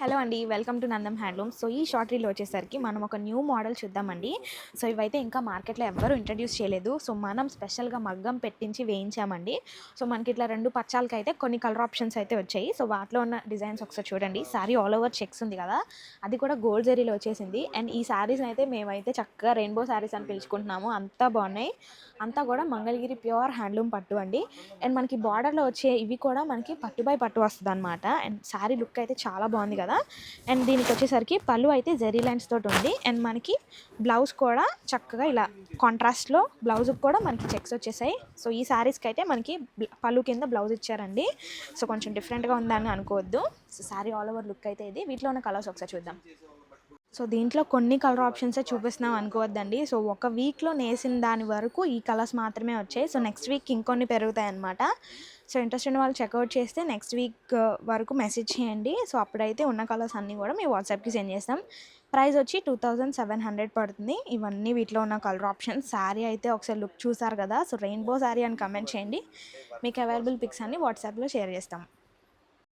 Hello అండి. Welcome to Nandam handlooms. So, ఈ short రీల్‌లో వచ్చేసరికి మనం ఒక న్యూ మోడల్ చూద్దామండి. సో, ఇవైతే ఇంకా మార్కెట్‌లో ఎవ్వరు ఇంట్రొడ్యూస్ చేయలేదు. సో, మనం స్పెషల్‌గా మగ్గం పెట్టించి వేయించామండి. సో, మనకి ఇట్లా 2 పచ్చాలకైతే కొన్ని కలర్ ఆప్షన్స్ అయితే వచ్చాయి. సో, వాటిలో ఉన్న డిజైన్స్ ఒకసారి చూడండి. సారీ ఆల్ ఓవర్ చెక్స్ ఉంది కదా! అది కూడా గోల్డ్ జరీలో వచ్చేసింది. అండ్ ఈ సారీస్‌ని అయితే మేమైతే చక్కగా రెయిన్బో సారీస్ అని పిలుచుకుంటున్నాము. అంతా బాగున్నాయి. అంతా కూడా మంగళగిరి ప్యూర్ హ్యాండ్లూమ్ పట్టు అండి. అండ్ మనకి బార్డర్‌లో వచ్చే ఇవి కూడా మనకి పట్టు బై పట్టు వస్తదనమాట. అండ్ సారీ లుక్ అయితే చాలా బాగుంది కదా! అండ్ దీనికొచ్చేసరికి పళ్ళు అయితే జెరీ లైన్స్ తోటి ఉంది. అండ్ మనకి బ్లౌజ్ కూడా చక్కగా ఇలా కాంట్రాస్ట్‌లో బ్లౌజ్‌కి కూడా మనకి చెక్స్ వచ్చేసాయి. సో, ఈ సారీస్‌కి అయితే మనకి పళ్ళు కింద బ్లౌజ్ ఇచ్చారండి. సో, కొంచెం డిఫరెంట్‌గా ఉందని అనుకోవద్దు. So, sorry all over look అయితే ఇది. వీటిలో ఉన్న కలర్స్ ఒకసారి చూద్దాం. సో, దీంట్లో కొన్ని కలర్ ఆప్షన్సే చూపిస్తున్నాం అనుకోవద్దండి. సో, ఒక వీక్‌లో నేసిన దాని వరకు ఈ కలర్స్ మాత్రమే వచ్చాయి. సో, నెక్స్ట్ వీక్ ఇంకొన్ని పెరుగుతాయన్నమాట. సో, ఇంట్రెస్ట్ ఉన్న వాళ్ళు చెక్‌ఔట్ చేస్తే నెక్స్ట్ వీక్ వరకు మెసేజ్ చేయండి. సో, అప్పుడైతే ఉన్న కలర్స్ అన్నీ కూడా మీ వాట్సాప్‌కి సెండ్ చేస్తాం. ప్రైస్ వచ్చి 2700 పడుతుంది. ఇవన్నీ వీటిలో ఉన్న కలర్ ఆప్షన్స్. శారీ అయితే ఒకసారి లుక్ చూసారు కదా! సో, రెయిన్బో శారీ అని కామెంట్ చేయండి. మీకు అవైలబుల్ పిక్స్ అన్నీ వాట్సాప్‌లో షేర్ చేస్తాం.